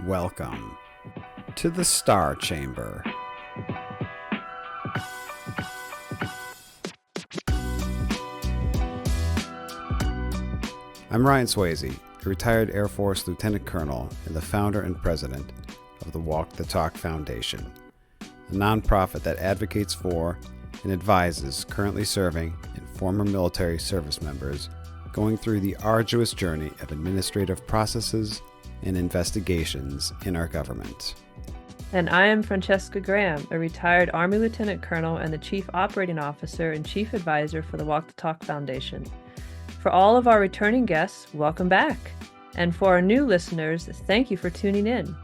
Welcome to the Star Chamber. I'm Ryan Swayze, a retired Air Force Lieutenant Colonel and the founder and president of the Walk the Talk Foundation, a nonprofit that advocates for and advises currently serving and former military service members going through the arduous journey of administrative processes and investigations in our government. And I am Francesca Graham, a retired Army Lieutenant Colonel and the Chief Operating Officer and Chief Advisor for the Walk the Talk Foundation. For all of our returning guests, welcome back. And for our new listeners, thank you for tuning in.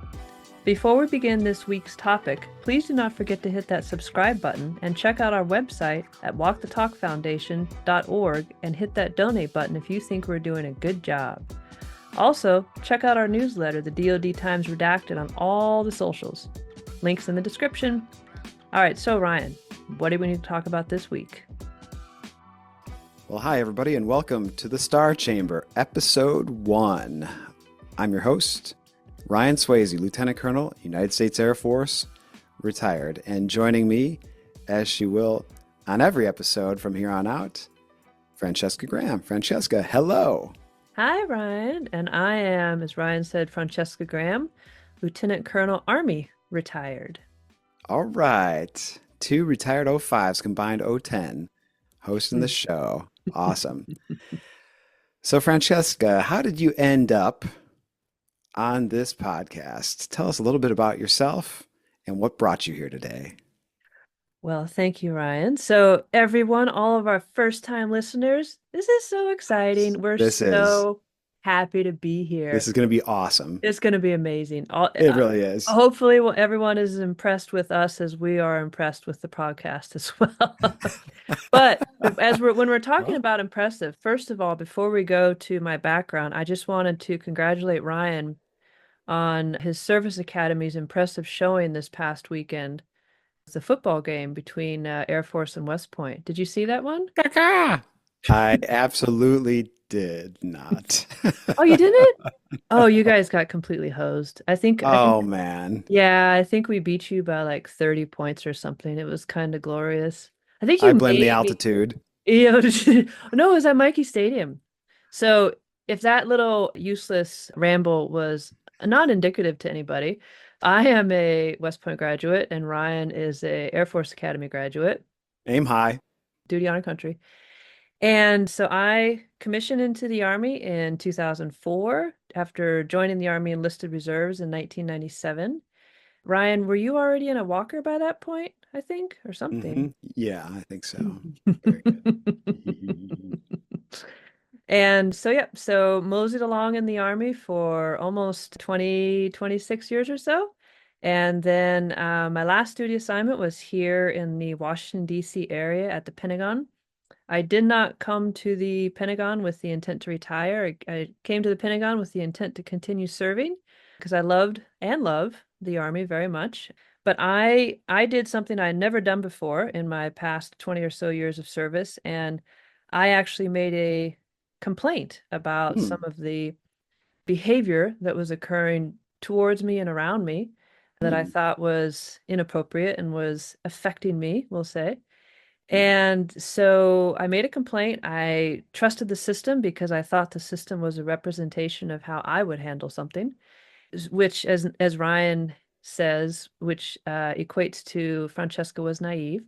Before we begin this week's topic, please do not forget to hit that subscribe button and check out our website at walkthetalkfoundation.org and hit that donate button if you think we're doing a good job. Also, check out our newsletter, the DoD Times Redacted, on all the socials. Links in the description. All right, so Ryan, what do we need to talk about this week? Well, hi, everybody, and welcome to the Star Chamber, Episode 1. I'm your host, Ryan Swayze, Lieutenant Colonel, United States Air Force, retired. And joining me, as she will on every episode from here on out, Francesca Graham. Francesca, hello. Hi, Ryan. And I am, as Ryan said, Francesca Graham, Lieutenant Colonel, Army, retired. All right. 2 retired 05s combined 010 hosting the show. Awesome. So, Francesca, how did you end up on this podcast? Tell us a little bit about yourself and what brought you here today. Well, thank you, Ryan. So everyone, all of our first-time listeners, this is so exciting. We're so happy to be here. This is going to be awesome. It's going to be amazing. It really is. Hopefully, everyone is impressed with us as we are impressed with the podcast as well. But when we're talking about impressive, first of all, before we go to my background, I just wanted to congratulate Ryan on his Service Academy's impressive showing this past weekend. It's a football game between Air Force and West Point. Did you see that one? I absolutely did not. Oh, you didn't? Oh, you guys got completely hosed. I think, man. Yeah, I think we beat you by like 30 points or something. It was kind of glorious. I think I blame the altitude. No, it was at Mikey Stadium. So if that little useless ramble was not indicative to anybody, I am a West Point graduate, and Ryan is a Air Force Academy graduate. Aim high. Duty, honor, country. And so I commissioned into the Army in 2004 after joining the Army Enlisted Reserves in 1997. Ryan, were you already in a walker by that point, I think, or something? Mm-hmm. Yeah, I think so. Very good. And so moseyed along in the Army for almost 26 years or so. And then my last duty assignment was here in the Washington, D.C. area at the Pentagon. I did not come to the Pentagon with the intent to retire. I came to the Pentagon with the intent to continue serving because I loved and love the Army very much. But I did something I had never done before in my past 20 or so years of service, and I actually made a complaint about some of the behavior that was occurring towards me and around me that I thought was inappropriate and was affecting me, we'll say. And so I made a complaint. I trusted the system because I thought the system was a representation of how I would handle something, which, as Ryan says, which equates to Francesca was naive,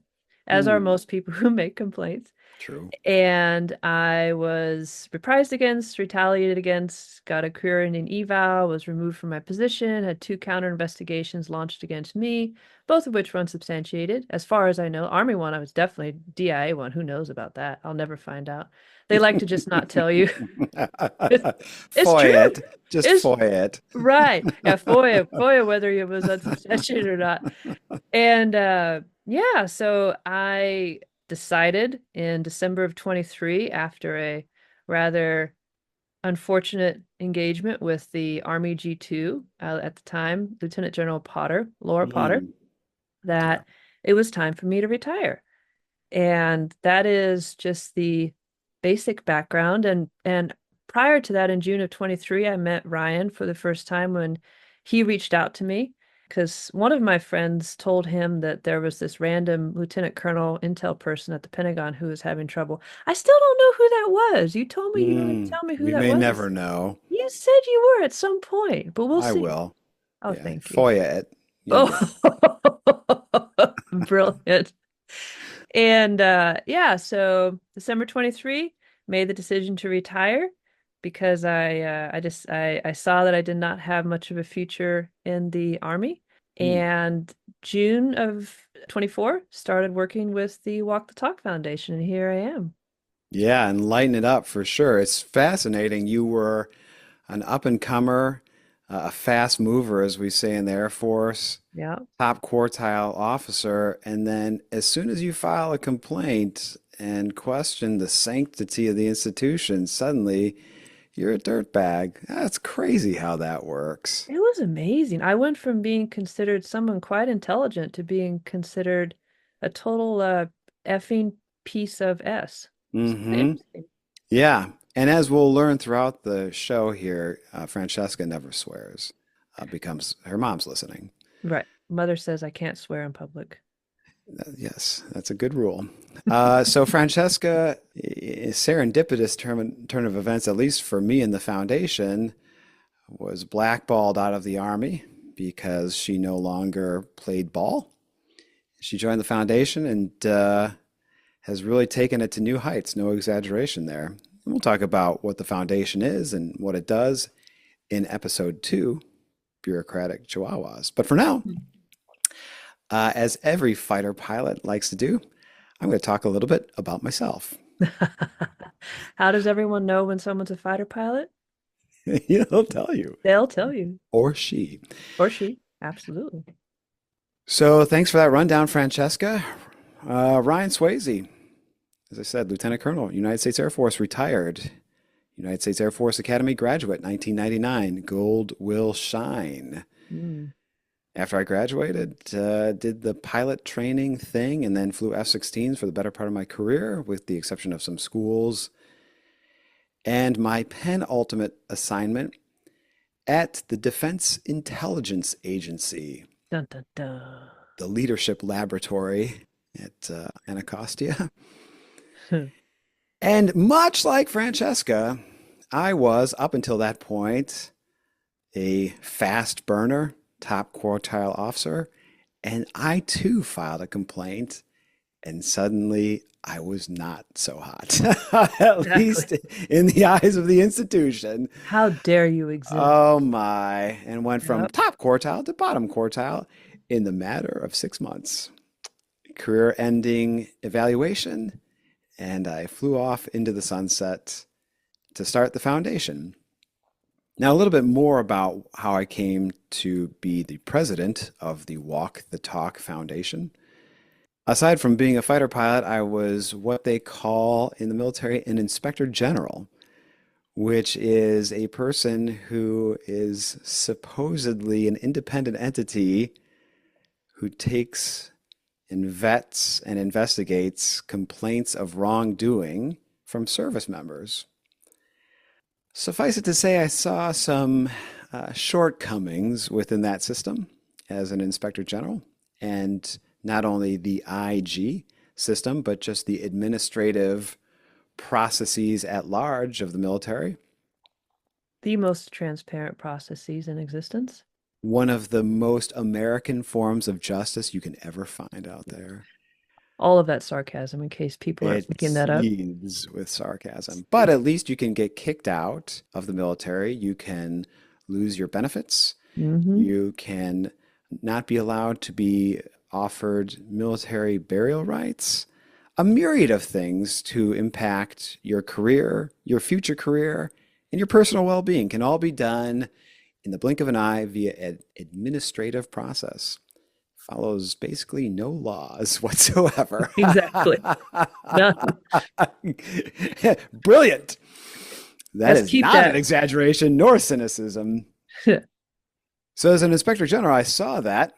as are most people who make complaints. True. And I was reprised against, retaliated against, got a career ending eval, was removed from my position, had 2 counter investigations launched against me, both of which were unsubstantiated. As far as I know, Army one, I was definitely DIA one. Who knows about that? I'll never find out. They like to just not tell you. It's FOIA true. it. Just FOIA it. Right. Yeah, FOIA, whether it was unsubstantiated or not. And so I decided in December of 23, after a rather unfortunate engagement with the Army G2 at the time, Lieutenant General Laura Potter, that it was time for me to retire. And that is just the basic background. And prior to that, in June of 23, I met Ryan for the first time when he reached out to me because one of my friends told him that there was this random lieutenant colonel intel person at the Pentagon who was having trouble. I still don't know who that was. You told me you were going to tell me who We that may was. never know. You said you were at some point, but we'll I see. will. Oh, Yeah, thank you. FOIA it. You'll get it. Oh, brilliant. And yeah, so December 23, made the decision to retire because I saw that I did not have much of a future in the Army. Hmm. And June of 24, started working with the Walk the Talk Foundation, and here I am. Yeah, and lighten it up for sure. It's fascinating. You were an up and comer, a fast mover, as we say in the Air Force, Yeah. top quartile officer, and then as soon as you file a complaint and question the sanctity of the institution, suddenly you're a dirtbag. That's crazy how that works. It was amazing. I went from being considered someone quite intelligent to being considered a total effing piece of S. It's kind of Hmm. interesting. Yeah, and as we'll learn throughout the show here, Francesca never swears, becomes her mom's listening. Right. Mother says I can't swear in public. Yes, that's a good rule. So Francesca, serendipitous turn of events, at least for me in the foundation, was blackballed out of the army because she no longer played ball. She joined the foundation and has really taken it to new heights. No exaggeration there. And we'll talk about what the foundation is and what it does in episode 2, Bureaucratic Chihuahuas. But for now, as every fighter pilot likes to do, I'm going to talk a little bit about myself. How does everyone know when someone's a fighter pilot? He'll tell you, They'll tell you. or she. Or she. Absolutely. So thanks for that rundown, Francesca. Ryan Swayze, as I said, Lieutenant Colonel, United States Air Force, retired. United States Air Force Academy graduate, 1999. Gold will shine. Mm. After I graduated, did the pilot training thing and then flew F-16s for the better part of my career, with the exception of some schools. And my penultimate assignment at the Defense Intelligence Agency, Dun dun dun. the leadership laboratory at Anacostia. And much like Francesca, I was, up until that point, a fast burner, top quartile officer, and I too filed a complaint, and suddenly I was not so hot, at Exactly. least in the eyes of the institution. How dare you exist? Oh my, and went from Yep. top quartile to bottom quartile in the matter of 6 months. Career ending evaluation, and I flew off into the sunset to start the foundation. Now, a little bit more about how I came to be the president of the Walk the Talk Foundation. Aside from being a fighter pilot, I was what they call in the military an inspector general, which is a person who is supposedly an independent entity who takes and vets and investigates complaints of wrongdoing from service members. Suffice it to say, I saw some shortcomings within that system as an inspector general, and not only the IG system, but just the administrative processes at large of the military. The most transparent processes in existence. One of the most American forms of justice you can ever find out there. All of that sarcasm in case people aren't It picking that up. seethes with sarcasm. But at least you can get kicked out of the military. You can lose your benefits. Mm-hmm. You can not be allowed to be offered military burial rights. A myriad of things to impact your career, your future career, and your personal well-being can all be done in the blink of an eye via an administrative process. Follows basically no laws whatsoever. Exactly. None. Brilliant. That Let's is keep not an that. exaggeration nor cynicism. So, as an inspector general, I saw that.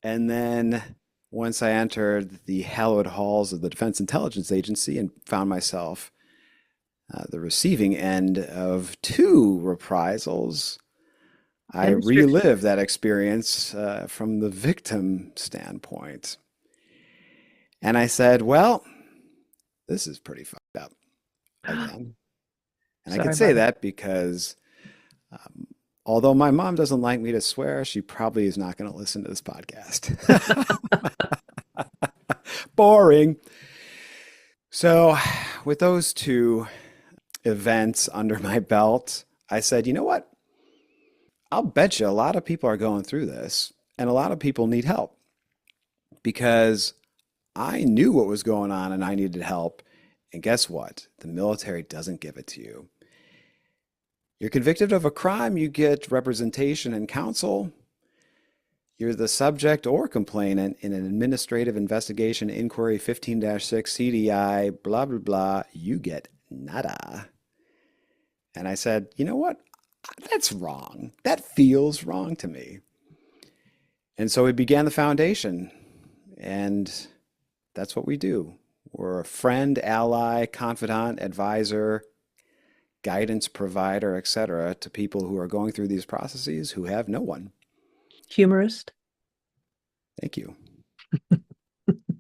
And then once I entered the hallowed halls of the Defense Intelligence Agency and found myself the receiving end of 2 reprisals, I And relive restrictions. that experience from the victim standpoint. And I said, well, this is pretty fucked up again. And I Sorry could say about that. that because although my mom doesn't like me to swear, she probably is not going to listen to this podcast. Boring. So, with those two events under my belt, I said, you know what? I'll bet you a lot of people are going through this and a lot of people need help because I knew what was going on and I needed help. And guess what? The military doesn't give it to you. You're convicted of a crime, you get representation and counsel. You're the subject or complainant in an administrative investigation inquiry 15-6 CDI, blah, blah, blah. You get nada. And I said, you know what? That's wrong. That feels wrong to me. And so we began the foundation. And that's what we do. We're a friend, ally, confidant, advisor, guidance provider, etc., to people who are going through these processes who have no one. Humorist. Thank you.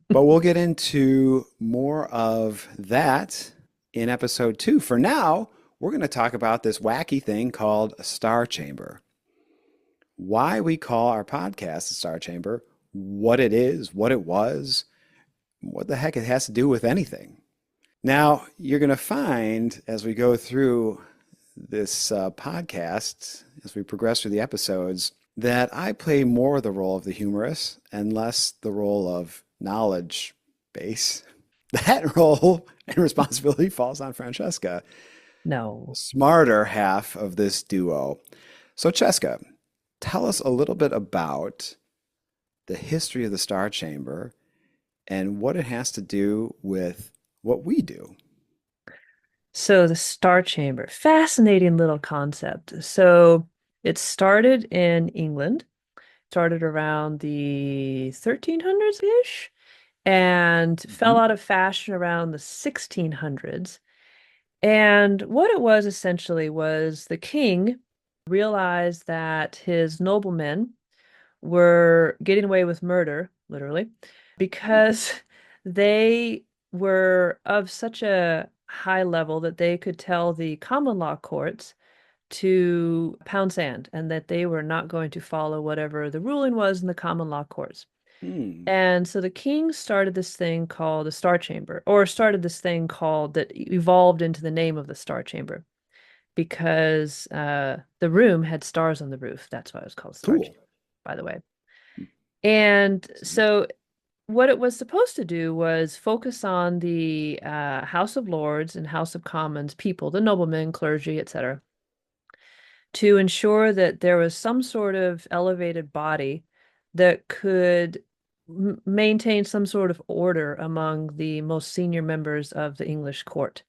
But we'll get into more of that in episode 2. For now, we're going to talk about this wacky thing called a star chamber. Why we call our podcast a star chamber, what it is, what it was, what the heck it has to do with anything. Now, you're going to find as we go through this podcast, as we progress through the episodes, that I play more the role of the humorist and less the role of knowledge base. That role and responsibility falls on Francesca, the No. smarter half of this duo. So, Cheska, tell us a little bit about the history of the Star Chamber and what it has to do with what we do. So the Star Chamber, fascinating little concept. So it started in England, started around the 1300s-ish, and fell Mhm. out of fashion around the 1600s. And what it was essentially was the king realized that his noblemen were getting away with murder, literally, because they were of such a high level that they could tell the common law courts to pound sand and that they were not going to follow whatever the ruling was in the common law courts. Hmm. And so the king started this thing called the Star Chamber, or started this thing called that evolved into the name of the Star Chamber because the room had stars on the roof. That's why it was called Star Cool. Chamber, by the way. And Excellent. so what it was supposed to do was focus on the House of Lords and House of Commons people, the noblemen, clergy, etc., to ensure that there was some sort of elevated body that could maintain some sort of order among the most senior members of the English court.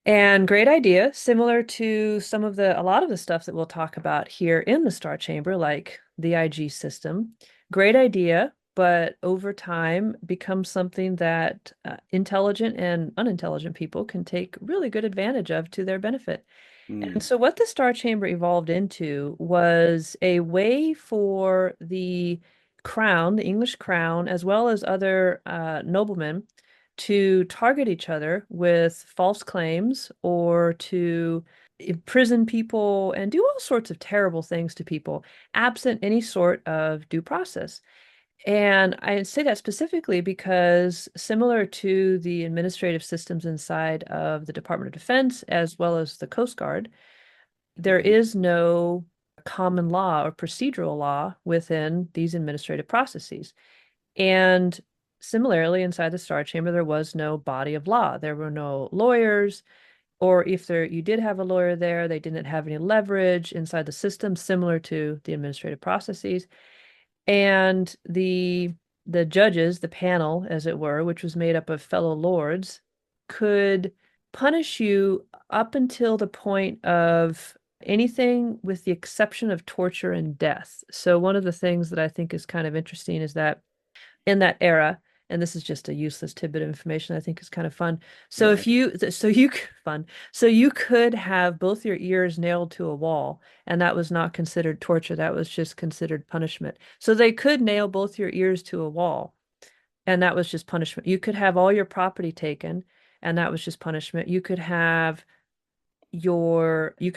And great idea, similar to a lot of the stuff that we'll talk about here in the Star Chamber, like the IG system. Great idea, but over time becomes something that intelligent and unintelligent people can take really good advantage of to their benefit. And Hmm. so, what the Star Chamber evolved into was a way for the crown, the English crown, as well as other noblemen, to target each other with false claims or to imprison people and do all sorts of terrible things to people, absent any sort of due process. And I say that specifically because, similar to the administrative systems inside of the Department of Defense as well as the Coast Guard, there Hmm. is no common law or procedural law within these administrative processes. And similarly, inside the Star Chamber, there was no body of law. There were no lawyers, or if you did have a lawyer there, they didn't have any leverage inside the system, similar to the administrative processes. And the judges, the panel, as it were, which was made up of fellow lords, could punish you up until the point of anything with the exception of torture and death. So one of the things that I think is kind of interesting is that in that era, and this is just a useless tidbit of information I think is kind of fun. So if Right. you, so you fun, so you could have both your ears nailed to a wall, and that was not considered torture. That was just considered punishment. So they could nail both your ears to a wall, and that was just punishment. You could have all your property taken, and that was just punishment. You could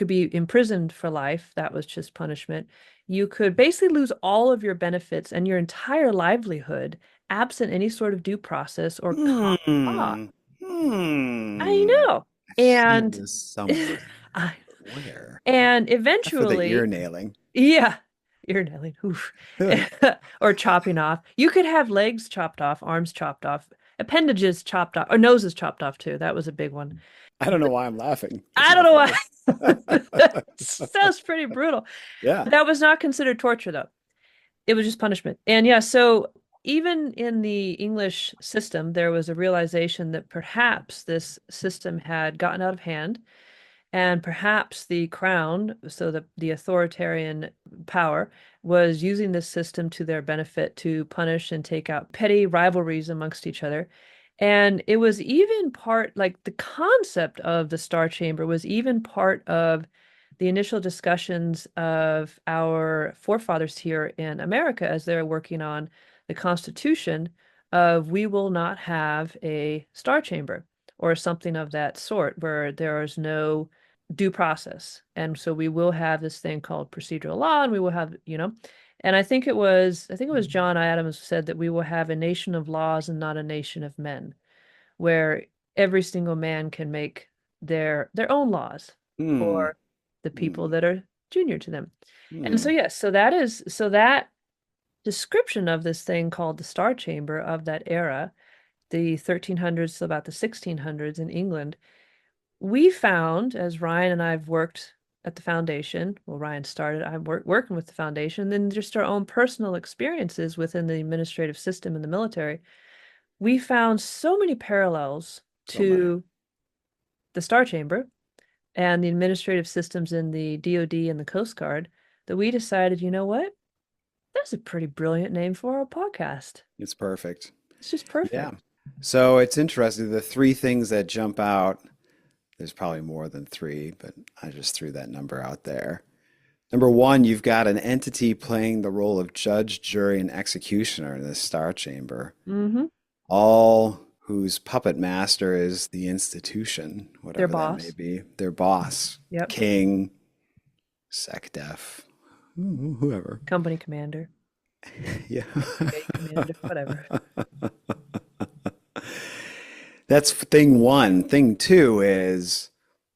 be imprisoned for life. That was just punishment. You could basically lose all of your benefits and your entire livelihood absent any sort of due process or common law. Hmm. I Hmm. know. I've seen And this somewhere. I, Where? and Except for the ear eventually, nailing. yeah, ear nailing, oof, or chopping off. You could have legs chopped off, arms chopped off, appendages chopped off, or noses chopped off too. That was a big one. I don't know why I'm laughing. That's I don't not know funny. why. That sounds pretty brutal. Yeah. That was not considered torture, though. It was just punishment. And yeah, so even in the English system, there was a realization that perhaps this system had gotten out of hand, and perhaps the crown, so the authoritarian power, was using this system to their benefit to punish and take out petty rivalries amongst each other. And it was even part, like the concept of the Star Chamber was even part of the initial discussions of our forefathers here in America as they're working on the Constitution of we will not have a Star Chamber or something of that sort where there is no due process. And so we will have this thing called procedural law, and we will have, and I think it was John Adams said that we will have a nation of laws and not a nation of men, where every single man can make their own laws Hmm. for the people Hmm. that are junior to them. And so Hmm. yes, so that description of this thing called the Star Chamber of that era, the 1300s to about the 1600s in England, we found, as Ryan and I've worked at the foundation, well, Ryan started, I'm working with the foundation, then just our own personal experiences within the administrative system in the military, we found so many parallels So many. to the Star Chamber and the administrative systems in the DoD and the Coast Guard that we decided, you know what? That's a pretty brilliant name for our podcast. It's perfect. It's just Yeah. perfect. So it's interesting. The three things that jump out, there's probably more than three, but I just threw that number out there. Number one, you've got an entity playing the role of judge, jury, and executioner in this Star Chamber, Mm-hmm. all whose puppet master is the institution, Their whatever that may boss. be, their boss, Yep. king, SecDef, whoever. Company commander. Yeah. Brigade commander. Whatever. That's thing one. Thing two is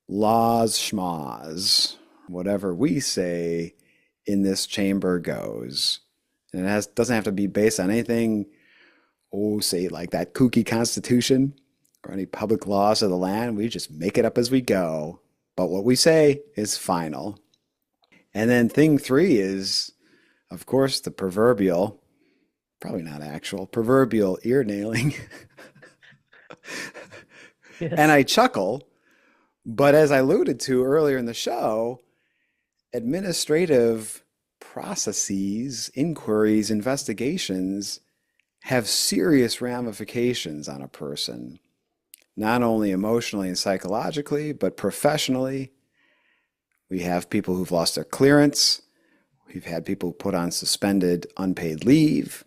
laws schmaws. Whatever we say in this chamber goes. And doesn't have to be based on anything, say like that kooky constitution or any public laws of the land. We just make it up as we go. But what we say is final. And then thing three is, of course, the proverbial, probably not actual, proverbial ear nailing. And Yes. I chuckle, but as I alluded to earlier in the show, administrative processes, inquiries, investigations have serious ramifications on a person, not only emotionally and psychologically, but professionally. We have people who've lost their clearance. We've had people put on suspended unpaid leave.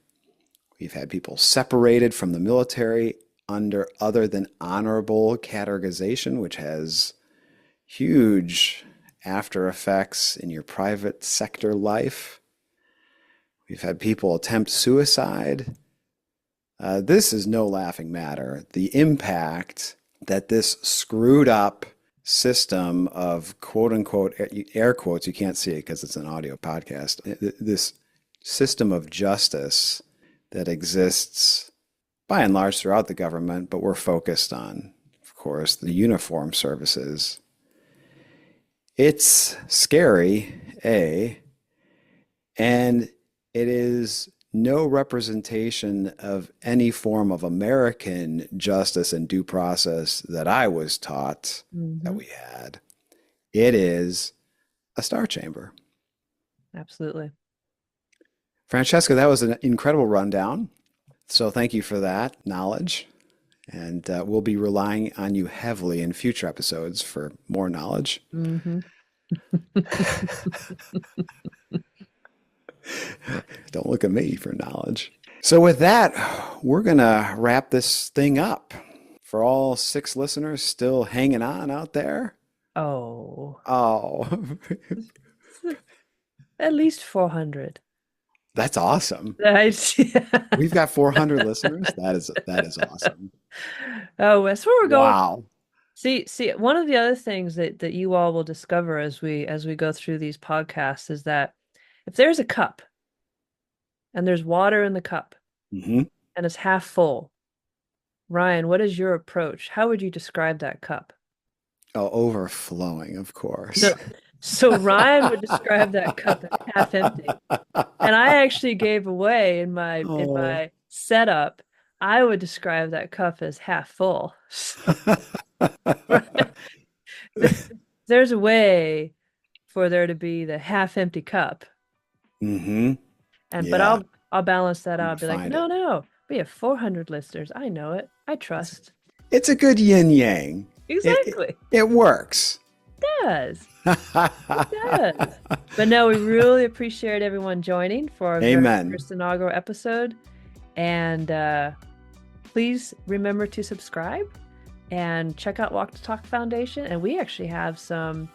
We've had people separated from the military under other than honorable categorization, which has huge after effects in your private sector life. We've had people attempt suicide. This is no laughing matter. The impact that this screwed up system of quote unquote air quotes, you can't see it because it's an audio podcast, this system of justice that exists by and large throughout the government, but we're focused on, of course, the uniform services. It's scary, and it is no representation of any form of American justice and due process that I was taught that Mm-hmm. we had. It is a star chamber. Absolutely. Francesca, that was an incredible rundown. So thank you for that knowledge. And we'll be relying on you heavily in future episodes for more knowledge. Mm-hmm. Don't look at me for knowledge. So with that, we're going to wrap this thing up. For all 6 listeners still hanging on out there. Oh, Oh, at least 400. that's awesome. Yeah. We've got 400 listeners. That is awesome. Oh, that's where we're going. Wow. See, one of the other things that you all will discover as we go through these podcasts is that if there's a cup and there's water in the cup Mm-hmm. and it's half full, Ryan, what is your approach? How would you describe that cup? Oh, overflowing, of course. So Ryan would describe that cup as half empty. And I actually gave away in my setup, I would describe that cup as half full. There's a way for there to be the half empty cup. Mm-hmm. But Yeah. I'll balance that out. I'll be like, Find no, it. no, we have 400 listeners. I know it. I trust. It's a good yin yang. Exactly. It works. It does. It does. But no, we really appreciate everyone joining for our very Amen. first inaugural episode. And please remember to subscribe and check out Walk the Talk Foundation. And we actually have some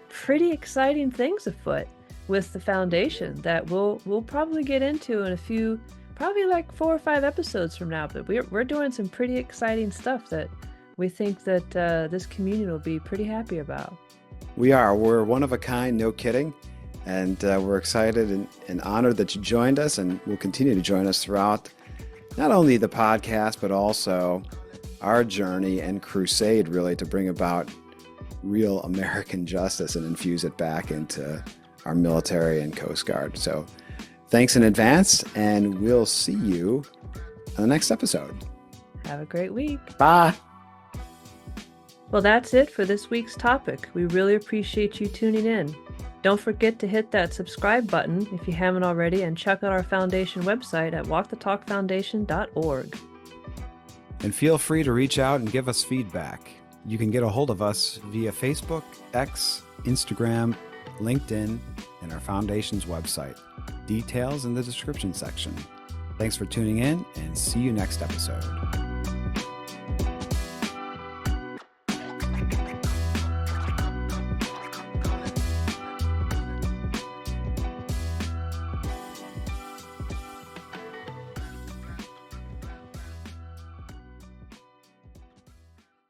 pretty exciting things afoot with the foundation that we'll probably get into in a few, probably like 4 or 5 episodes from now. But we're doing some pretty exciting stuff that we think that this community will be pretty happy about. We're one of a kind, no kidding. And we're excited and honored that you joined us and will continue to join us throughout not only the podcast, but also our journey and crusade, really, to bring about real American justice and infuse it back into our military and Coast Guard. So thanks in advance, and we'll see you on the next episode. Have a great week. Bye. Well, that's it for this week's topic. We really appreciate you tuning in. Don't forget to hit that subscribe button if you haven't already, and check out our foundation website at walkthetalkfoundation.org. And feel free to reach out and give us feedback. You can get a hold of us via Facebook, X, Instagram, LinkedIn, and our foundation's website. Details in the description section. Thanks for tuning in, and see you next episode.